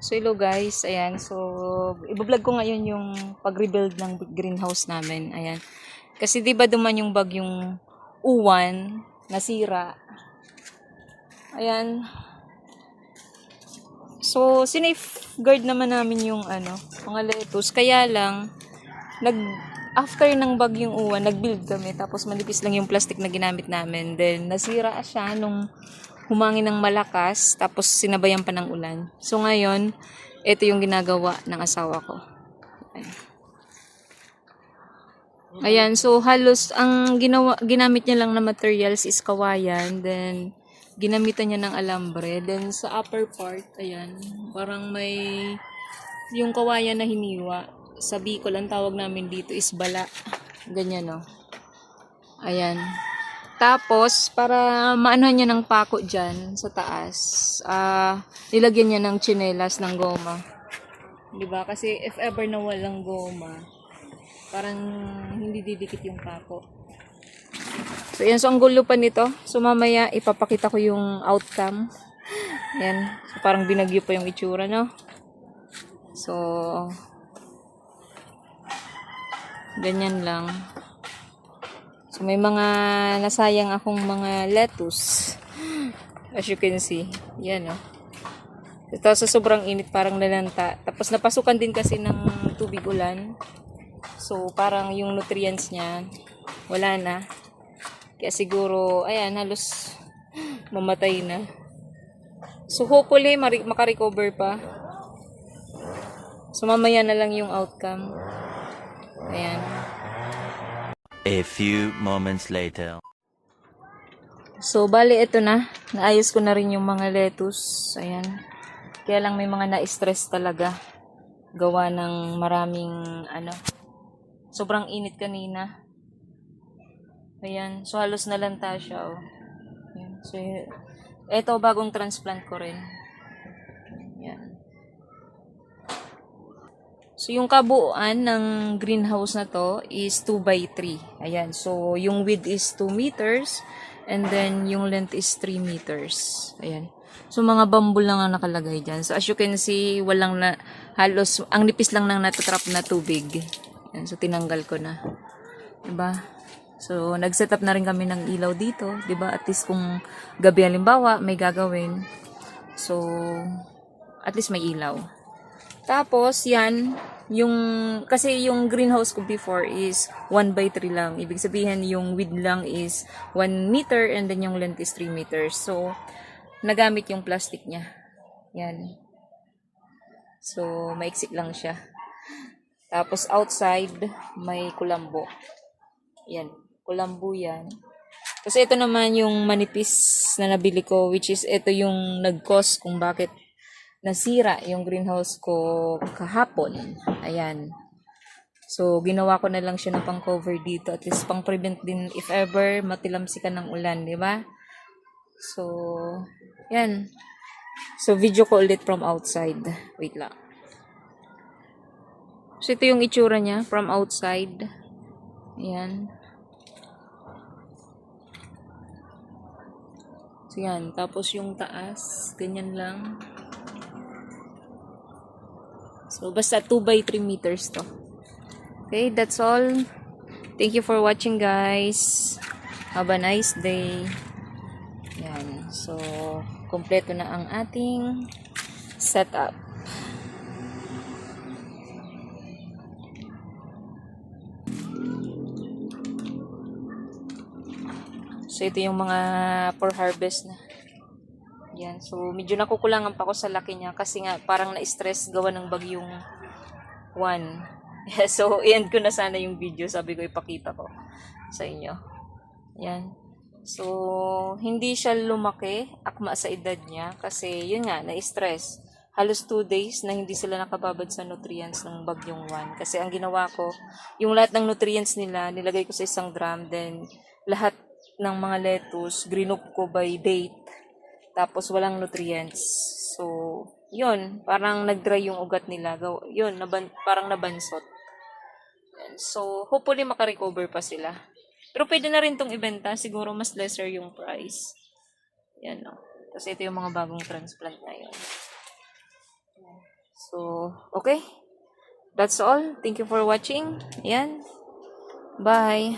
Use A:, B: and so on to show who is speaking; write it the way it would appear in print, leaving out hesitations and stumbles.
A: So hello guys, ayan. So i-vlog ko ngayon yung pag-rebuild ng greenhouse namin. Ayan. Kasi 'di ba duman yung bagyong uwan, nasira. Ayan. So sinafeguard naman namin yung mga lettuce. Kaya lang after ng bagyong uwan, nag-build kami tapos manipis lang yung plastic na ginamit namin. Then nasira siya nung humangin ng malakas, tapos sinabayan pa ng ulan. So ngayon, ito yung ginagawa ng asawa ko. Ayan, so halos ang ginamit niya lang na materials is kawayan, then ginamitan niya ng alambre, then sa upper part, ayan, parang may yung kawayan na hiniwa. Sa Bicol, ang tawag namin dito is bala. Ganyan, no? Ayan. Tapos, para maanohan niya ng pako dyan sa taas, nilagyan niya ng tsinelas ng goma. Diba? Kasi if ever na walang goma, parang hindi didikit yung pako. So, yan. So, ang gulo pa nito. So, mamaya ipapakita ko yung outcome. Yan. So, parang binagyo pa yung itsura, no? So, ganyan lang. So, may mga nasayang akong mga lettuce. As you can see. Yan, oh. Ito sa sobrang init, parang nalanta. Tapos, napasukan din kasi ng tubig ulan. So, parang yung nutrients niya, wala na. Kaya siguro, ayan, halos mamatay na. So, hopefully, makarecover pa. So, mamaya na lang yung outcome. Ayan.
B: A few moments later.
A: So, bali ito na. Naayos ko na rin yung mga lettuce. Ayan. Kaya lang may mga na-stress talaga. Gawa ng maraming, sobrang init kanina. Ayan. So, halos nalanta siya, oh. Ayan. So, ito, bagong transplant ko rin. Ayan. So, yung kabuuan ng greenhouse na to is 2x3. Ayan. So, yung width is 2 meters. And then, yung length is 3 meters. Ayan. So, mga bamboo lang ang nakalagay dyan. So, as you can see, halos, ang nipis lang ng natatrap na tubig. Ayan. So, tinanggal ko na. Diba? So, nag-set up na rin kami ng ilaw dito. Diba? At least kung gabi halimbawa, may gagawin. So, at least may ilaw. Tapos, yan, kasi yung greenhouse ko before is 1x3 lang. Ibig sabihin, yung width lang is 1 meter and then yung length is 3 meters. So, nagamit yung plastic niya. Yan. So, maiksik lang siya. Tapos, outside, may kulambo. Yan. Kulambo yan. Kasi ito naman yung manipis na nabili ko, which is ito yung nag-cause kung bakit nasira yung greenhouse ko kahapon. Ayan. So, ginawa ko na lang siya ng pang-cover dito. At least pang-prevent din if ever matilamsikan ng ulan, di ba? So, yan. So, video ko ulit from outside. Wait lang. So, ito yung itsura niya from outside. Ayan. So, yan. Tapos yung taas, ganyan lang. So, basta 2x3 meters to. Okay, that's all. Thank you for watching, guys. Have a nice day. Yan. So, kompleto na ang ating setup. So, ito yung mga for harvest na. Yan. So, medyo nakukulangan pa ako sa laki niya kasi nga parang na-stress gawa ng bagyong one. So, i-end ko na sana yung video. Sabi ko ipakita ko sa inyo. Yan. So, hindi siya lumaki akma sa edad niya kasi yun nga, na-stress. Halos 2 days na hindi sila nakababad sa nutrients ng bagyong one. Kasi ang ginawa ko, yung lahat ng nutrients nila, nilagay ko sa isang drum. Then, lahat ng mga lettuce, grinop ko by date. Tapos, walang nutrients. So, yun. Parang nag-dry yung ugat nila. Yun, parang nabansot. So, hopefully makarecover pa sila. Pero pwede na rin itong ibenta. Siguro mas lesser yung price. Yan, no. Kasi ito yung mga bagong transplant na yun. So, okay. That's all. Thank you for watching. Ayan. Bye.